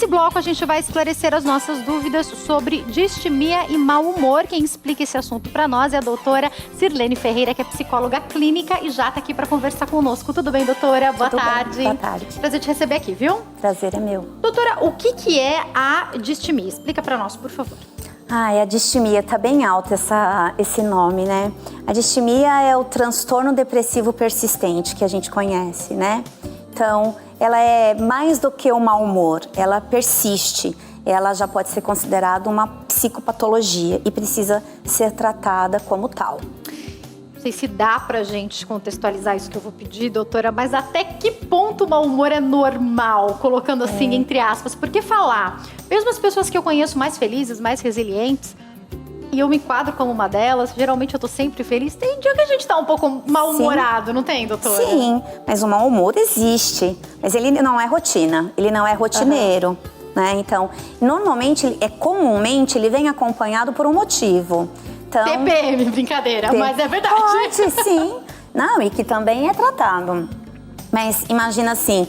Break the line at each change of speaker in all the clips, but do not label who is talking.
nesse bloco a gente vai esclarecer as nossas dúvidas sobre distimia e mau humor. Quem explica esse assunto para nós é a doutora Sirlene Ferreira, que é psicóloga clínica e já está aqui para conversar conosco. Tudo bem, doutora? Boa tarde.
Boa tarde.
Prazer te receber aqui, viu?
Prazer é meu.
Doutora, o que é a distimia? Explica para nós, por favor.
A distimia, tá bem alto esse nome, né? A distimia é o transtorno depressivo persistente que a gente conhece, né? Então, ela é mais do que o mau humor, ela persiste. Ela já pode ser considerada uma psicopatologia e precisa ser tratada como tal.
Não sei se dá pra gente contextualizar isso que eu vou pedir, doutora, mas até que ponto o mau humor é normal? Colocando assim, entre aspas. Porque falar, mesmo as pessoas que eu conheço mais felizes, mais resilientes, e eu me enquadro como uma delas, geralmente eu tô sempre feliz, tem dia que a gente tá um pouco mal-humorado, não tem, doutora?
Sim, mas o mau humor existe, mas ele não é rotina, ele não é rotineiro, né? Então, normalmente, comumente, ele vem acompanhado por um motivo. Então,
TPM, brincadeira, mas é verdade.
Pode, sim. Não, e que também é tratado. Mas imagina assim,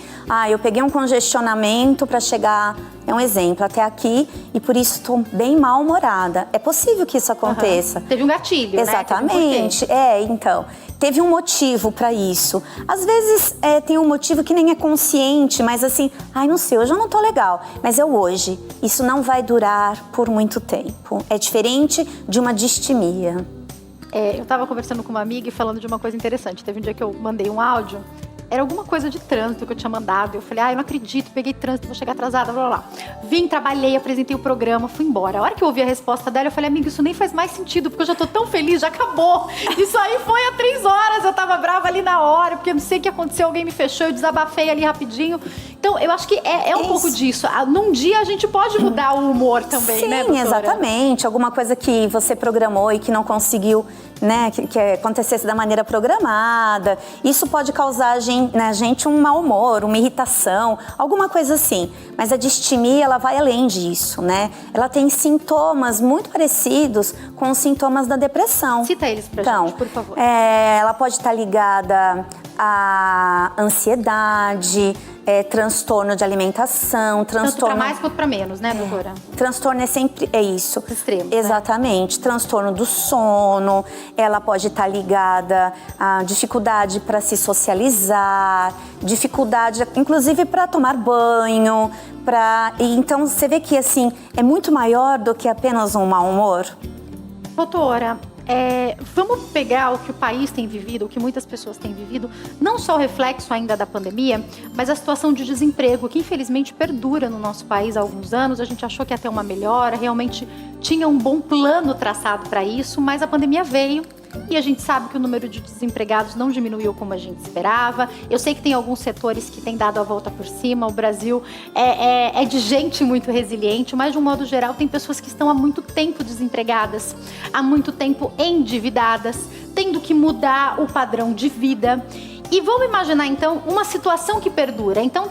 eu peguei um congestionamento para chegar, é um exemplo, até aqui e por isso estou bem mal-humorada. É possível que isso aconteça.
Teve um gatilho,
exatamente,
né?
Então, teve um motivo para isso. Às vezes tem um motivo que nem é consciente, mas assim, não sei, hoje eu não tô legal, mas é hoje. Isso não vai durar por muito tempo. É diferente de uma distimia.
Eu tava conversando com uma amiga e falando de uma coisa interessante. Teve um dia que eu mandei um áudio. Era alguma coisa de trânsito que eu tinha mandado. Eu falei, eu não acredito, peguei trânsito, vou chegar atrasada, blá, blá, blá. Vim, trabalhei, apresentei o programa, fui embora. A hora que eu ouvi a resposta dela, eu falei, amiga, isso nem faz mais sentido, porque eu já tô tão feliz, já acabou. Isso aí foi há 3 horas, eu tava brava ali na hora, porque eu não sei o que aconteceu, alguém me fechou, eu desabafei ali rapidinho. Então, eu acho que é um pouco disso. Num dia, a gente pode mudar o humor também,
sim,
né, doutora?
Sim, exatamente. Alguma coisa que você programou e que não conseguiu, né, que acontecesse da maneira programada. Isso pode causar na gente um mau humor, uma irritação, alguma coisa assim. Mas a distimia, ela vai além disso, né? Ela tem sintomas muito parecidos com os sintomas da depressão.
Cita eles pra gente, por favor.
Ela pode estar ligada à ansiedade, transtorno de alimentação, transtorno...
Tanto pra mais quanto pra menos, né, doutora?
Transtorno é sempre isso.
Extremo.
Exatamente. Né? Transtorno do sono, ela pode estar ligada à dificuldade para se socializar, dificuldade, inclusive, para tomar banho, então você vê que assim é muito maior do que apenas um mau humor.
Doutora, vamos pegar o que o país tem vivido, o que muitas pessoas têm vivido, não só o reflexo ainda da pandemia, mas a situação de desemprego, que infelizmente perdura no nosso país há alguns anos. A gente achou que ia ter uma melhora, realmente tinha um bom plano traçado para isso, mas a pandemia veio e a gente sabe que o número de desempregados não diminuiu como a gente esperava. Eu sei que tem alguns setores que têm dado a volta por cima, o Brasil é de gente muito resiliente, mas de um modo geral tem pessoas que estão há muito tempo desempregadas, há muito tempo endividadas, tendo que mudar o padrão de vida. E vamos imaginar então uma situação que perdura. Então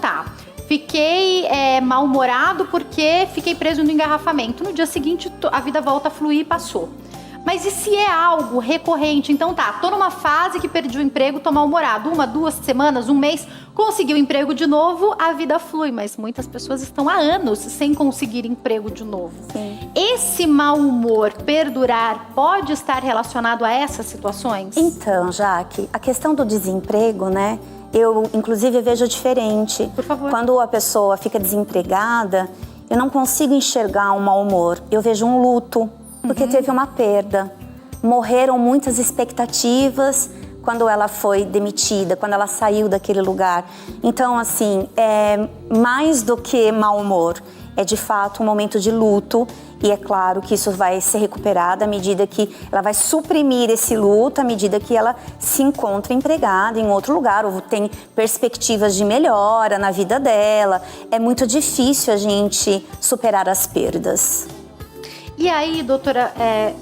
fiquei mal-humorado porque fiquei preso no engarrafamento. No dia seguinte a vida volta a fluir e passou. Mas e se é algo recorrente? Então tô numa fase que perdi o emprego, tô mal-humorado. 1, 2 semanas, 1 mês, consegui o emprego de novo, a vida flui. Mas muitas pessoas estão há anos sem conseguir emprego de novo.
Sim.
Esse mau humor perdurar pode estar relacionado a essas situações?
Então, Jaque, a questão do desemprego, né? Eu, inclusive, vejo diferente.
Por favor.
Quando a pessoa fica desempregada, eu não consigo enxergar um mau humor. Eu vejo um luto. Porque teve uma perda. Morreram muitas expectativas quando ela foi demitida, quando ela saiu daquele lugar. Então, assim, é mais do que mau humor. É, de fato, um momento de luto. E é claro que isso vai ser recuperado à medida que ela vai suprimir esse luto, à medida que ela se encontra empregada em outro lugar, ou tem perspectivas de melhora na vida dela. É muito difícil a gente superar as perdas.
E aí, doutora,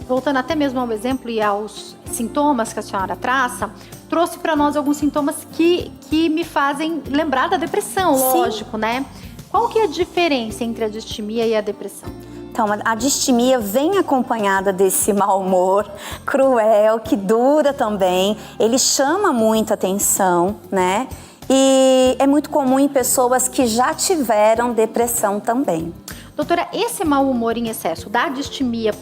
voltando até mesmo ao exemplo e aos sintomas que a senhora traça, trouxe para nós alguns sintomas que me fazem lembrar da depressão, lógico, né? Qual que é a diferença entre a distimia e a depressão?
Então, a distimia vem acompanhada desse mau humor cruel, que dura também. Ele chama muita atenção, né? E é muito comum em pessoas que já tiveram depressão também.
Doutora, esse mau humor em excesso, da distimia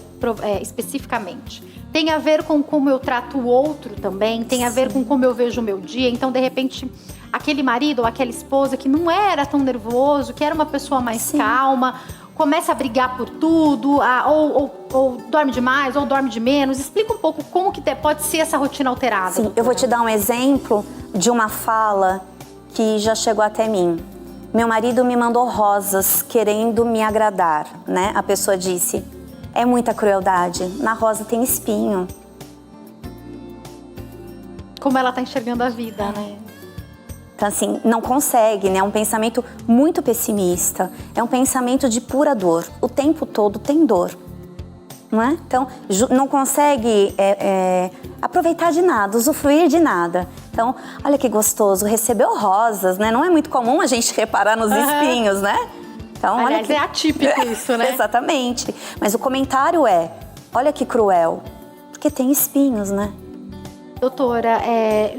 especificamente, tem a ver com como eu trato o outro também? Tem a ver com como eu vejo o meu dia? Então, de repente, aquele marido ou aquela esposa que não era tão nervoso, que era uma pessoa mais calma, começa a brigar por tudo, ou dorme demais, ou dorme de menos. Explica um pouco como que pode ser essa rotina alterada.
Sim, eu vou te dar um exemplo de uma fala que já chegou até mim. Meu marido me mandou rosas querendo me agradar, né? A pessoa disse, é muita crueldade, na rosa tem espinho.
Como ela tá enxergando a vida, né?
Então, assim, não consegue, né? É um pensamento muito pessimista. É um pensamento de pura dor. O tempo todo tem dor, não é? Então, não consegue aproveitar de nada, usufruir de nada. Então, olha que gostoso, recebeu rosas, né? Não é muito comum a gente reparar nos espinhos, né? Então,
aliás, é atípico isso, né?
Exatamente. Mas o comentário é, olha que cruel, porque tem espinhos, né?
Doutora,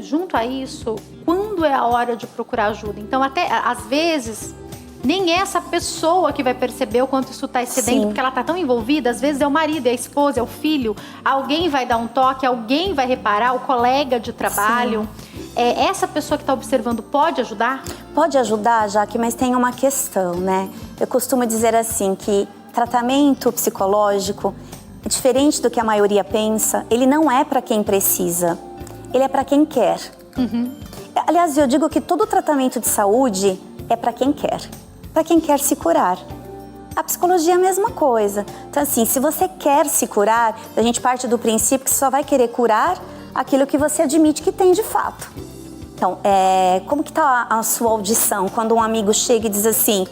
junto a isso, quando é a hora de procurar ajuda? Então, até às vezes, nem é essa pessoa que vai perceber o quanto isso está excedendo, porque ela está tão envolvida. Às vezes é o marido, é a esposa, é o filho. Alguém vai dar um toque, alguém vai reparar, o colega de trabalho. Essa pessoa que está observando pode ajudar?
Pode ajudar, Jaque, mas tem uma questão, né? Eu costumo dizer assim que tratamento psicológico, diferente do que a maioria pensa, ele não é para quem precisa, ele é para quem quer. Aliás, eu digo que todo tratamento de saúde é para quem quer se curar. A psicologia é a mesma coisa. Então, assim, se você quer se curar, a gente parte do princípio que você só vai querer curar aquilo que você admite que tem de fato. Então, como que está a sua audição quando um amigo chega e diz assim,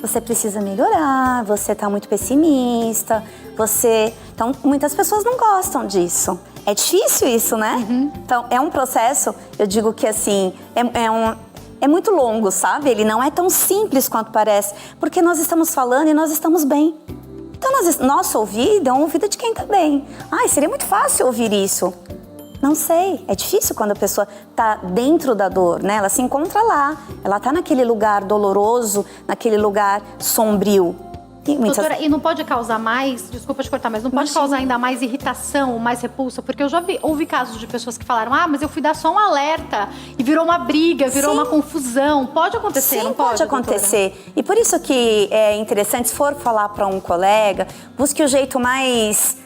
você precisa melhorar, você está muito pessimista, Então, muitas pessoas não gostam disso. É difícil isso, né? Então, é um processo, eu digo que assim, é muito longo, sabe? Ele não é tão simples quanto parece, porque nós estamos falando e nós estamos bem. Então, nosso ouvido é um ouvido de quem está bem. Seria muito fácil ouvir isso. Não sei, é difícil quando a pessoa está dentro da dor, né? Ela se encontra lá, ela está naquele lugar doloroso, naquele lugar sombrio.
Doutora, e não pode causar mais, desculpa te cortar, mas não pode causar ainda mais irritação, mais repulsa? Porque eu já ouvi casos de pessoas que falaram, mas eu fui dar só um alerta e virou uma briga, virou uma confusão. Pode acontecer, não pode?
Pode acontecer. Doutora? E por isso que é interessante, se for falar para um colega, busque o jeito mais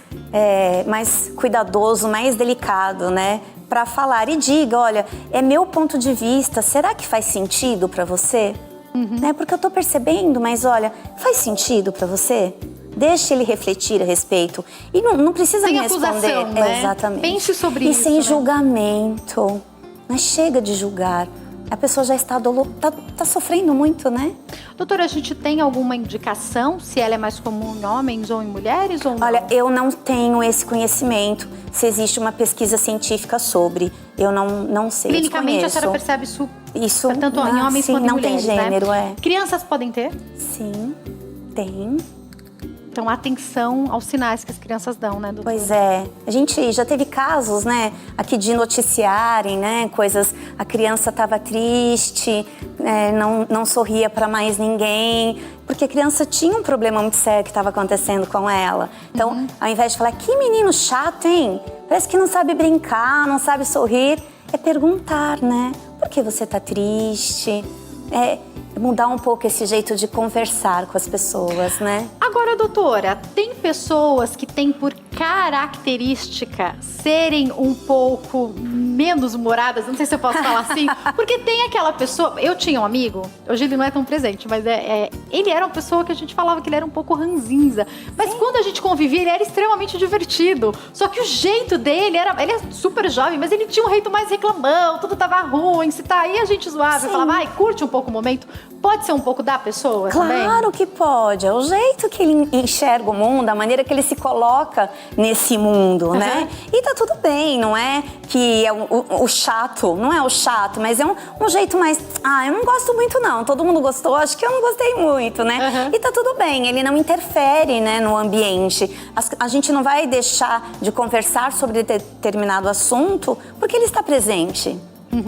cuidadoso, mais delicado, né? Para falar e diga, olha, é meu ponto de vista, será que faz sentido para você? Né? Porque eu tô percebendo, mas olha, faz sentido para você? Deixe ele refletir a respeito. E não precisa
sem
me responder.
Acusação, né?
Exatamente.
Pense sobre isso.
E sem julgamento. Mas chega de julgar. A pessoa já está tá sofrendo muito, né?
Doutora, a gente tem alguma indicação se ela é mais comum em homens ou em mulheres ou não?
Olha, eu não tenho esse conhecimento, se existe uma pesquisa científica sobre. Eu não sei,
clinicamente, a senhora percebe isso tanto em homens quanto em mulheres,
não tem gênero,
né? Crianças podem ter?
Sim, tem.
Então, atenção aos sinais que as crianças dão, né, doutora?
Pois é. A gente já teve casos, né, aqui de noticiarem, né, coisas... A criança estava triste, não sorria para mais ninguém, porque a criança tinha um problema muito sério que estava acontecendo com ela. Então, ao invés de falar, que menino chato, hein? Parece que não sabe brincar, não sabe sorrir. É perguntar, né? Por que você está triste? Mudar um pouco esse jeito de conversar com as pessoas, né?
Agora, doutora, tem pessoas que têm por característica serem um pouco menos humoradas, não sei se eu posso falar assim, porque tem aquela pessoa... Eu tinha um amigo, hoje ele não é tão presente, mas ele era uma pessoa que a gente falava que ele era um pouco ranzinza, mas quando a gente convivia, ele era extremamente divertido, só que o jeito dele ele é super jovem, mas ele tinha um jeito mais reclamão, tudo tava ruim, se tá aí a gente zoava, e falava, curte um pouco o momento. Pode ser um pouco da pessoa também?
Claro que pode. É o jeito que ele enxerga o mundo, a maneira que ele se coloca nesse mundo, né? E tá tudo bem, não é que é o chato, não é o chato, mas é um jeito mais... eu não gosto muito não, todo mundo gostou, acho que eu não gostei muito, né? E tá tudo bem, ele não interfere, né, no ambiente. A gente não vai deixar de conversar sobre determinado assunto porque ele está presente.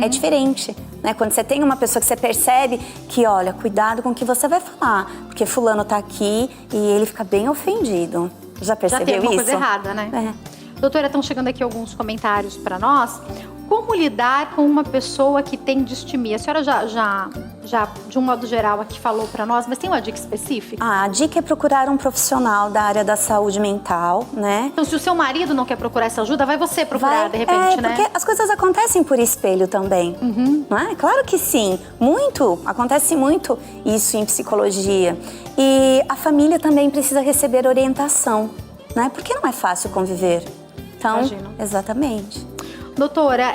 É diferente. né? Quando você tem uma pessoa que você percebe que, olha, cuidado com o que você vai falar, porque fulano tá aqui e ele fica bem ofendido. Já percebeu isso?
Já tem alguma coisa errada, né? Doutora, estão chegando aqui alguns comentários para nós. Como lidar com uma pessoa que tem distimia? A senhora já de um modo geral, aqui falou para nós, mas tem uma dica específica?
A dica é procurar um profissional da área da saúde mental, né?
Então, se o seu marido não quer procurar essa ajuda, vai você procurar, de repente, né?
Porque as coisas acontecem por espelho também, não é? Claro que sim, acontece muito isso em psicologia. E a família também precisa receber orientação, né? Porque não é fácil conviver. Então,
imagino.
Exatamente.
Doutora,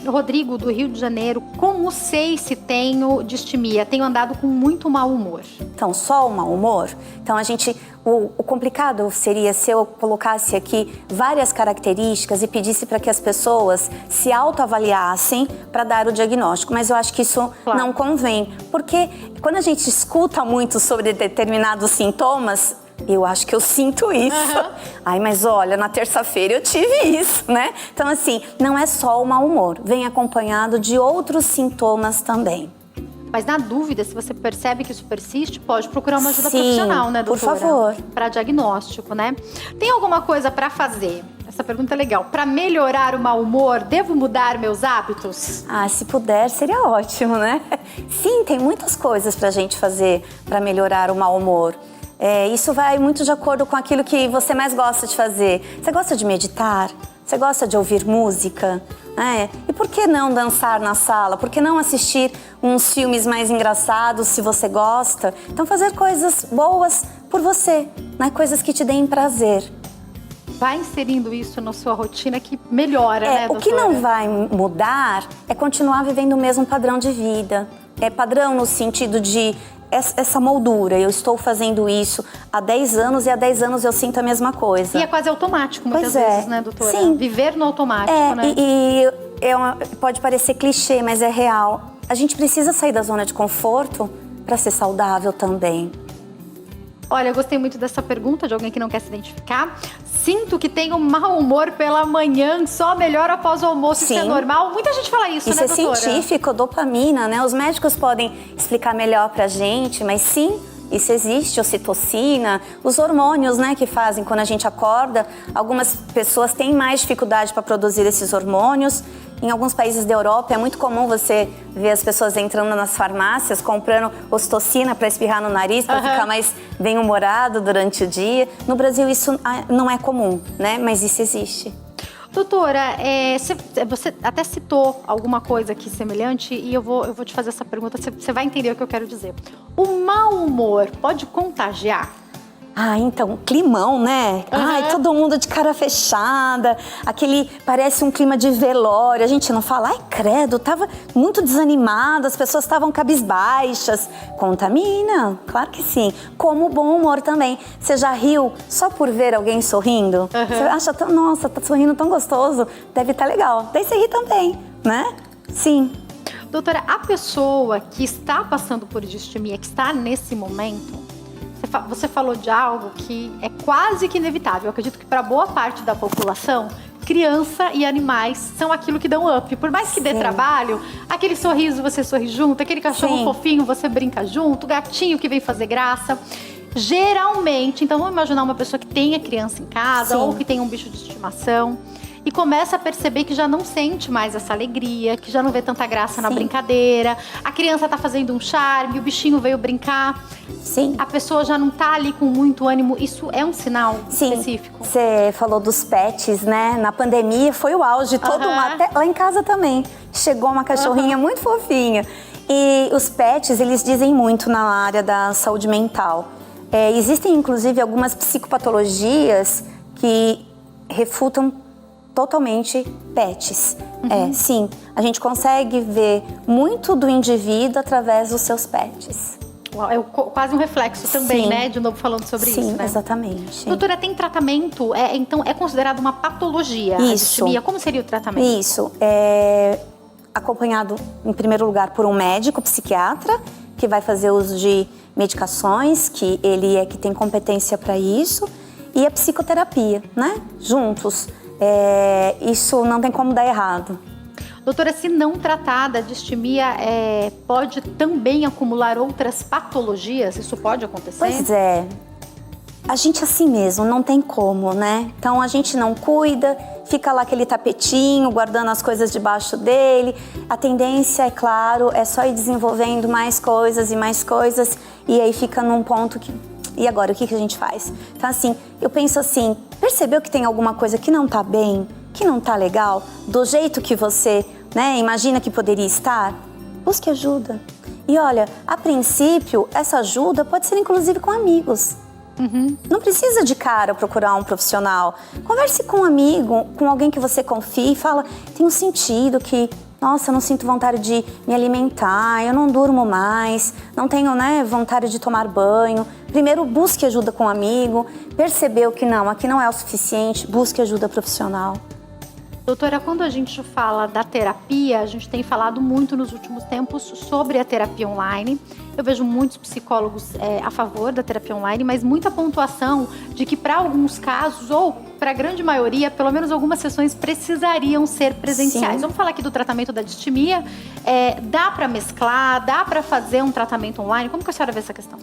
Rodrigo, do Rio de Janeiro, como sei se tenho distimia? Tenho andado com muito mau humor.
Então, só o mau humor? Então, o complicado seria se eu colocasse aqui várias características e pedisse para que as pessoas se autoavaliassem para dar o diagnóstico. Mas eu acho que isso não convém. Porque quando a gente escuta muito sobre determinados sintomas, eu acho que eu sinto isso. Ai, mas olha, na terça-feira eu tive isso, né? Então, assim, não é só o mau humor. Vem acompanhado de outros sintomas também.
Mas na dúvida, se você percebe que isso persiste, pode procurar uma ajuda profissional, né, doutora?
Por favor.
Para diagnóstico, né? Tem alguma coisa para fazer? Essa pergunta é legal. Para melhorar o mau humor, devo mudar meus hábitos?
Ah, se puder, seria ótimo, né? Sim, tem muitas coisas pra gente fazer para melhorar o mau humor. Isso vai muito de acordo com aquilo que você mais gosta de fazer. Você gosta de meditar? Você gosta de ouvir música? E por que não dançar na sala? Por que não assistir uns filmes mais engraçados, se você gosta? Então, fazer coisas boas por você, né? Coisas que te deem prazer.
Vai inserindo isso na sua rotina que melhora, né, doutora?
O que não vai mudar é continuar vivendo o mesmo padrão de vida. Padrão no sentido de essa moldura, eu estou fazendo isso há 10 anos e há 10 anos eu sinto a mesma coisa.
E é quase automático muitas vezes, né, doutora?
Sim.
Viver no automático, né?
Pode parecer clichê, mas é real. A gente precisa sair da zona de conforto para ser saudável também.
Olha, eu gostei muito dessa pergunta de alguém que não quer se identificar. Sinto que tenho mau humor pela manhã, só melhora após o almoço. Sim. Isso é normal? Muita gente fala isso, né, doutora?
Isso é científico, dopamina, né? Os médicos podem explicar melhor pra gente, mas sim, isso existe, ocitocina, os hormônios, né, que fazem quando a gente acorda. Algumas pessoas têm mais dificuldade para produzir esses hormônios. Em alguns países da Europa é muito comum você ver as pessoas entrando nas farmácias, comprando ocitocina para espirrar no nariz, para ficar mais bem-humorado durante o dia. No Brasil isso não é comum, né? Mas isso existe.
Doutora, você até citou alguma coisa aqui semelhante e eu vou te fazer essa pergunta, você vai entender o que eu quero dizer. O mau humor pode contagiar?
Então, climão, né? Todo mundo de cara fechada, parece um clima de velório. A gente não fala, credo, tava muito desanimada, as pessoas estavam cabisbaixas. Contamina, claro que sim. Como o bom humor também. Você já riu só por ver alguém sorrindo? Você acha, nossa, tá sorrindo tão gostoso, deve estar legal. Daí você ri também, né? Sim.
Doutora, a pessoa que está passando por distimia, que está nesse momento, você falou de algo que é quase que inevitável. Eu acredito que para boa parte da população, criança e animais são aquilo que dão up. Por mais que dê trabalho, aquele sorriso você sorri junto, aquele cachorro fofinho você brinca junto, o gatinho que vem fazer graça. Geralmente, então vamos imaginar uma pessoa que tenha criança em casa ou que tenha um bicho de estimação e começa a perceber que já não sente mais essa alegria, que já não vê tanta graça na brincadeira. A criança tá fazendo um charme, o bichinho veio brincar.
Sim.
A pessoa já não tá ali com muito ânimo. Isso é um sinal específico?
Você falou dos pets, né? Na pandemia foi o auge, todo mundo, até lá em casa também. Chegou uma cachorrinha muito fofinha. E os pets, eles dizem muito na área da saúde mental. Existem, inclusive, algumas psicopatologias que refutam totalmente pets. Sim, a gente consegue ver muito do indivíduo através dos seus pets.
É quase um reflexo também, né? De novo falando sobre isso, né?
Sim, exatamente.
Doutora, tem tratamento? Então, é considerado uma patologia?
Isso.
A distimia? Como seria o tratamento?
Isso. Acompanhado, em primeiro lugar, por um médico psiquiatra, que vai fazer uso de medicações, que ele é que tem competência para isso, e a psicoterapia, né? Juntos. Isso não tem como dar errado.
Doutora, se não tratada, a distimia pode também acumular outras patologias? Isso pode acontecer?
Pois é. A gente assim mesmo, não tem como, né? Então a gente não cuida, fica lá aquele tapetinho, guardando as coisas debaixo dele. A tendência, é claro, é só ir desenvolvendo mais coisas e aí fica num ponto que... E agora, o que a gente faz? Então assim, eu penso assim, percebeu que tem alguma coisa que não tá bem, que não tá legal, do jeito que você, né, imagina que poderia estar? Busque ajuda. E olha, a princípio, essa ajuda pode ser inclusive com amigos. Não precisa de cara procurar um profissional. Converse com um amigo, com alguém que você confie e fala, tenho sentido que, nossa, eu não sinto vontade de me alimentar, eu não durmo mais, não tenho, né, vontade de tomar banho. Primeiro, busque ajuda com um amigo, percebeu que não, aqui não é o suficiente, busque ajuda profissional.
Doutora, quando a gente fala da terapia, a gente tem falado muito nos últimos tempos sobre a terapia online. Eu vejo muitos psicólogos a favor da terapia online, mas muita pontuação de que para alguns casos, ou para a grande maioria, pelo menos algumas sessões precisariam ser presenciais.
Sim.
Vamos falar aqui do tratamento da distimia. Dá para mesclar? Dá para fazer um tratamento online? Como que a senhora vê essa questão?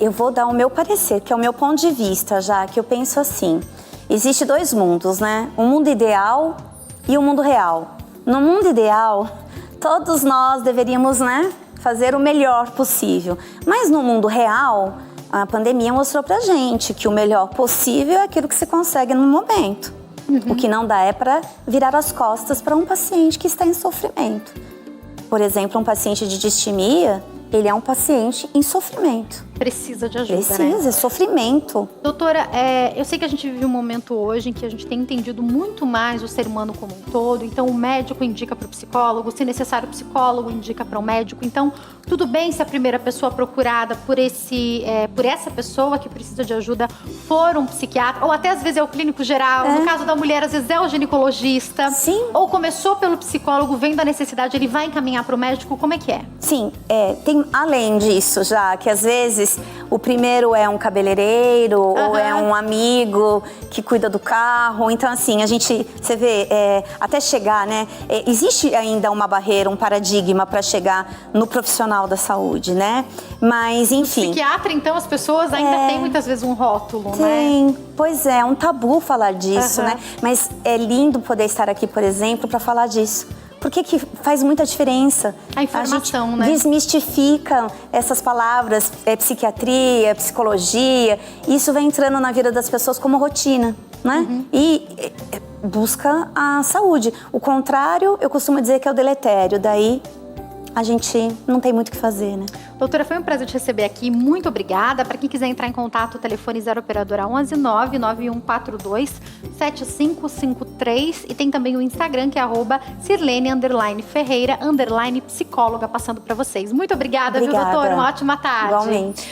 Eu vou dar o meu parecer, que é o meu ponto de vista, já que eu penso assim. Existem dois mundos, né? Um mundo ideal e o mundo real. No mundo ideal, todos nós deveríamos, né, fazer o melhor possível. Mas no mundo real, a pandemia mostrou pra gente que o melhor possível é aquilo que se consegue no momento. O que não dá é para virar as costas para um paciente que está em sofrimento. Por exemplo, um paciente de distimia, ele é um paciente em sofrimento.
Precisa de ajuda,
Precisa,
né?
Sofrimento.
Doutora, eu sei que a gente vive um momento hoje em que a gente tem entendido muito mais o ser humano como um todo. Então, o médico indica para o psicólogo, se necessário, o psicólogo indica para o médico. Então, tudo bem se a primeira pessoa procurada por essa pessoa que precisa de ajuda for um psiquiatra, ou até às vezes é o clínico geral. No caso da mulher, às vezes é o ginecologista.
Sim.
Ou começou pelo psicólogo, vendo a necessidade, ele vai encaminhar para o médico. Como é que é?
Sim, tem além disso já, que às vezes o primeiro é um cabeleireiro ou é um amigo que cuida do carro. Então assim, você vê, até chegar, né, existe ainda uma barreira, um paradigma para chegar no profissional da saúde, né? Mas enfim.
Psiquiatra, então, as pessoas ainda têm muitas vezes um rótulo, né?
Tem, pois é um tabu falar disso, né? Mas é lindo poder estar aqui, por exemplo, para falar disso. Porque que faz muita diferença.
A informação,
a gente
né?
Desmistifica essas palavras, psiquiatria, psicologia. Isso vai entrando na vida das pessoas como rotina, né? E busca a saúde. O contrário, eu costumo dizer que é o deletério. Daí a gente não tem muito o que fazer, né?
Doutora, foi um prazer te receber aqui. Muito obrigada. Para quem quiser entrar em contato, o telefone 0 operadora 11 99142 7553 e tem também o Instagram que é @Sirlene_Ferreira_psicóloga passando para vocês. Muito obrigada, viu, doutora? Uma ótima tarde.
Igualmente.